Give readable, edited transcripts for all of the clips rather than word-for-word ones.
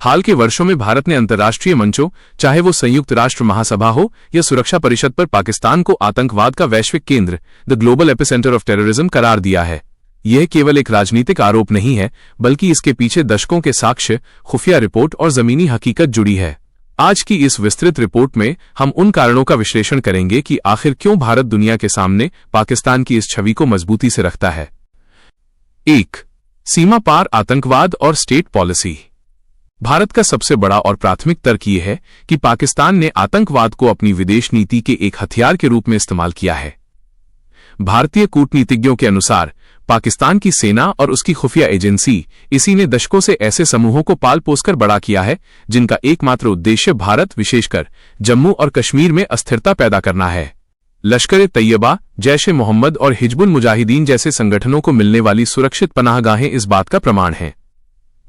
हाल के वर्षों में भारत ने अंतर्राष्ट्रीय मंचों, चाहे वो संयुक्त राष्ट्र महासभा हो या सुरक्षा परिषद, पर पाकिस्तान को आतंकवाद का वैश्विक केंद्र, the global epicentre of terrorism, करार दिया है। यह केवल एक राजनीतिक आरोप नहीं है, बल्कि इसके पीछे दशकों के साक्ष्य, खुफिया रिपोर्ट और जमीनी हकीकत जुड़ी है। आज की इस विस्तृत रिपोर्ट में हम उन कारणों का विश्लेषण करेंगे कि आखिर क्यों भारत दुनिया के सामने पाकिस्तान की इस छवि को मजबूती से रखता है। 1. सीमा पार आतंकवाद और स्टेट पॉलिसी। भारत का सबसे बड़ा और प्राथमिक तर्क यह है कि पाकिस्तान ने आतंकवाद को अपनी विदेश नीति के एक हथियार के रूप में इस्तेमाल किया है। भारतीय कूटनीतिज्ञों के अनुसार पाकिस्तान की सेना और उसकी खुफिया एजेंसी इसी ने दशकों से ऐसे समूहों को पाल पोसकर बड़ा किया है जिनका एकमात्र उद्देश्य भारत, विशेषकर जम्मू और कश्मीर में अस्थिरता पैदा करना है। लश्कर-ए-तैयबा, जैश-ए-मोहम्मद और हिजबुल मुजाहिदीन जैसे संगठनों को मिलने वाली सुरक्षित पनाहगाहें इस बात का प्रमाण हैं।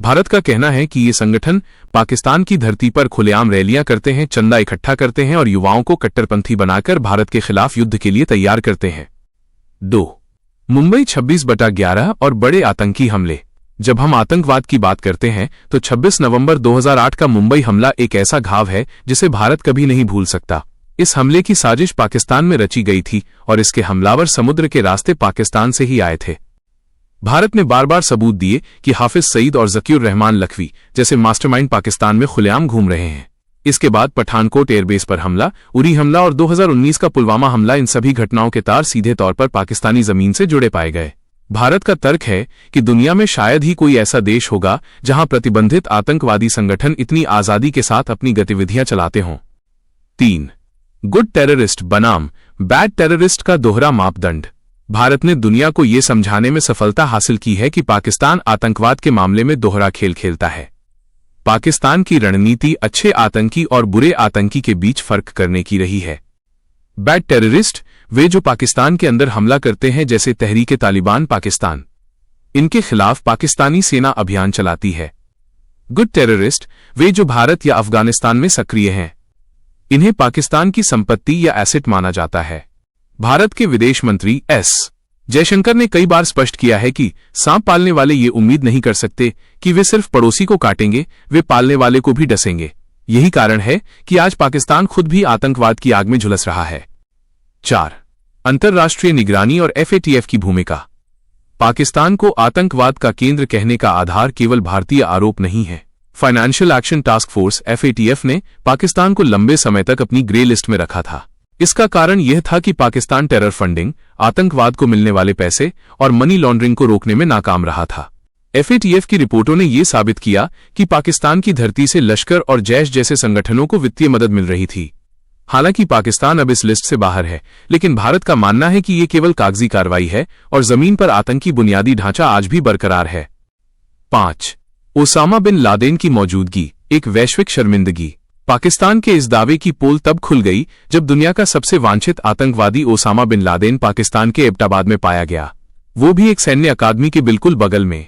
भारत का कहना है कि ये संगठन पाकिस्तान की धरती पर खुलेआम रैलियां करते हैं, चंदा इकट्ठा करते हैं और युवाओं को कट्टरपंथी बनाकर भारत के खिलाफ युद्ध के लिए तैयार करते हैं। 2. मुंबई 26/11 और बड़े आतंकी हमले। जब हम आतंकवाद की बात करते हैं तो 26 नवंबर 2008 का मुंबई हमला एक ऐसा घाव है जिसे भारत कभी नहीं भूल सकता। इस हमले की साजिश पाकिस्तान में रची गई थी और इसके हमलावर समुद्र के रास्ते पाकिस्तान से ही आए थे। भारत ने बार बार सबूत दिए कि हाफिज सईद और ज़कीउर रहमान लखवी जैसे मास्टरमाइंड पाकिस्तान में खुलेआम घूम रहे हैं। इसके बाद पठानकोट एयरबेस पर हमला, उरी हमला और 2019 का पुलवामा हमला, इन सभी घटनाओं के तार सीधे तौर पर पाकिस्तानी जमीन से जुड़े पाए गए। भारत का तर्क है कि दुनिया में शायद ही कोई ऐसा देश होगा जहां प्रतिबंधित आतंकवादी संगठन इतनी आजादी के साथ अपनी गतिविधियां चलाते हों। 3. गुड टेररिस्ट बनाम बैड टेररिस्ट का दोहरा मापदंड। भारत ने दुनिया को ये समझाने में सफलता हासिल की है कि पाकिस्तान आतंकवाद के मामले में दोहरा खेल खेलता है। पाकिस्तान की रणनीति अच्छे आतंकी और बुरे आतंकी के बीच फर्क करने की रही है। बैड टेररिस्ट वे जो पाकिस्तान के अंदर हमला करते हैं, जैसे तहरीक-ए-तालिबान पाकिस्तान। इनके खिलाफ पाकिस्तानी सेना अभियान चलाती है। गुड टेररिस्ट वे जो भारत या अफगानिस्तान में सक्रिय हैं। इन्हें पाकिस्तान की संपत्ति या एसेट माना जाता है। भारत के विदेश मंत्री एस जयशंकर ने कई बार स्पष्ट किया है कि सांप पालने वाले ये उम्मीद नहीं कर सकते कि वे सिर्फ पड़ोसी को काटेंगे, वे पालने वाले को भी डसेंगे। यही कारण है कि आज पाकिस्तान खुद भी आतंकवाद की आग में झुलस रहा है। 4. अंतर्राष्ट्रीय निगरानी और एफएटीएफ की भूमिका। पाकिस्तान को आतंकवाद का केंद्र कहने का आधार केवल भारतीय आरोप नहीं है। Financial action task force FATF ने पाकिस्तान को लंबे समय तक अपनी ग्रे लिस्ट में रखा था। इसका कारण यह था कि पाकिस्तान टेरर फंडिंग, आतंकवाद को मिलने वाले पैसे और मनी लॉन्ड्रिंग को रोकने में नाकाम रहा था। एफएटीएफ की रिपोर्टों ने यह साबित किया कि पाकिस्तान की धरती से लश्कर और जैश जैसे संगठनों को वित्तीय मदद मिल रही थी। हालांकि पाकिस्तान अब इस लिस्ट से बाहर है, लेकिन भारत का मानना है कि यह केवल कागजी कार्रवाई है और जमीन पर आतंकी बुनियादी ढांचा आज भी बरकरार है। 5. ओसामा बिन लादेन की मौजूदगी, एक वैश्विक शर्मिंदगी। पाकिस्तान के इस दावे की पोल तब खुल गई जब दुनिया का सबसे वांछित आतंकवादी ओसामा बिन लादेन पाकिस्तान के एबटाबाद में पाया गया, वो भी एक सैन्य अकादमी के बिल्कुल बगल में।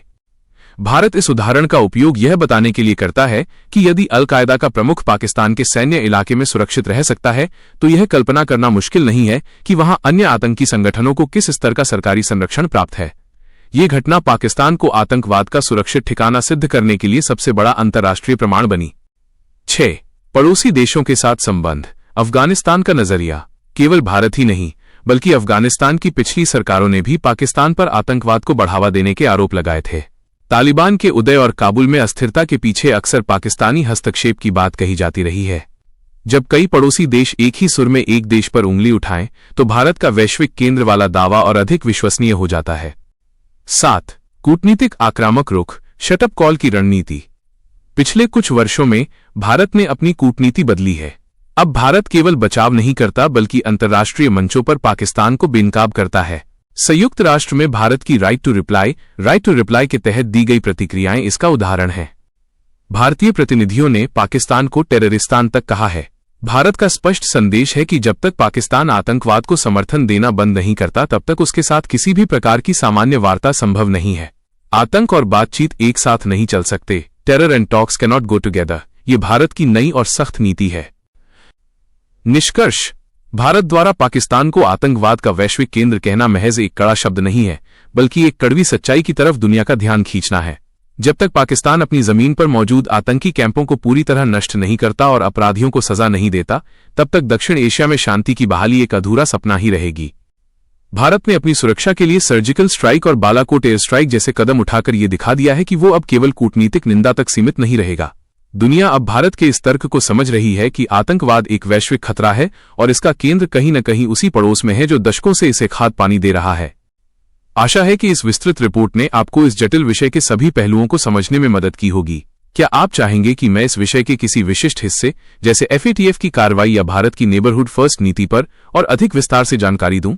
भारत इस उदाहरण का उपयोग यह बताने के लिए करता है कि यदि अल-कायदा का प्रमुख पाकिस्तान के सैन्य इलाके में सुरक्षित रह सकता है, तो यह कल्पना करना मुश्किल नहीं है कि वहां अन्य आतंकी संगठनों को किस स्तर का सरकारी संरक्षण प्राप्त है। ये घटना पाकिस्तान को आतंकवाद का सुरक्षित ठिकाना सिद्ध करने के लिए सबसे बड़ा अंतर्राष्ट्रीय प्रमाण बनी। 6. पड़ोसी देशों के साथ संबंध, अफगानिस्तान का नजरिया। केवल भारत ही नहीं, बल्कि अफगानिस्तान की पिछली सरकारों ने भी पाकिस्तान पर आतंकवाद को बढ़ावा देने के आरोप लगाए थे। तालिबान के उदय और काबुल में अस्थिरता के पीछे अक्सर पाकिस्तानी हस्तक्षेप की बात कही जाती रही है। जब कई पड़ोसी देश एक ही सुर में एक देश पर उंगली उठाएं, तो भारत का वैश्विक केंद्र वाला दावा और अधिक विश्वसनीय हो जाता है। 7. कूटनीतिक आक्रामक रुख, शटअप कॉल की रणनीति। पिछले कुछ वर्षों में भारत ने अपनी कूटनीति बदली है। अब भारत केवल बचाव नहीं करता, बल्कि अंतर्राष्ट्रीय मंचों पर पाकिस्तान को बेनकाब करता है। संयुक्त राष्ट्र में भारत की राइट टू रिप्लाई के तहत दी गई प्रतिक्रियाएं इसका उदाहरण हैं। भारतीय प्रतिनिधियों ने पाकिस्तान को टेररिस्तान तक कहा है। भारत का स्पष्ट संदेश है कि जब तक पाकिस्तान आतंकवाद को समर्थन देना बंद नहीं करता, तब तक उसके साथ किसी भी प्रकार की सामान्य वार्ता संभव नहीं है। आतंक और बातचीत एक साथ नहीं चल सकते। Terror and talks cannot go together, ये भारत की नई और सख्त नीति है। निष्कर्ष, भारत द्वारा पाकिस्तान को आतंकवाद का वैश्विक केंद्र कहना महज एक कड़ा शब्द नहीं है, बल्कि एक कड़वी सच्चाई की तरफ दुनिया का ध्यान खींचना है। जब तक पाकिस्तान अपनी जमीन पर मौजूद आतंकी कैंपों को पूरी तरह नष्ट नहीं करता और अपराधियों को सजा नहीं देता, तब तक दक्षिण एशिया में शांति की बहाली एक अधूरा सपना ही रहेगी। भारत ने अपनी सुरक्षा के लिए सर्जिकल स्ट्राइक और बालाकोट एयर स्ट्राइक जैसे कदम उठाकर ये दिखा दिया है कि वो अब केवल कूटनीतिक निंदा तक सीमित नहीं रहेगा। दुनिया अब भारत के इस तर्क को समझ रही है कि आतंकवाद एक वैश्विक खतरा है और इसका केंद्र कहीं न कहीं उसी पड़ोस में है जो दशकों से इसे खाद पानी दे रहा है। आशा है कि इस विस्तृत रिपोर्ट ने आपको इस जटिल विषय के सभी पहलुओं को समझने में मदद की होगी। क्या आप चाहेंगे कि मैं इस विषय के किसी विशिष्ट हिस्से जैसे FATF की कार्रवाई या भारत की नेबरहुड फर्स्ट नीति पर और अधिक विस्तार से जानकारी दूं?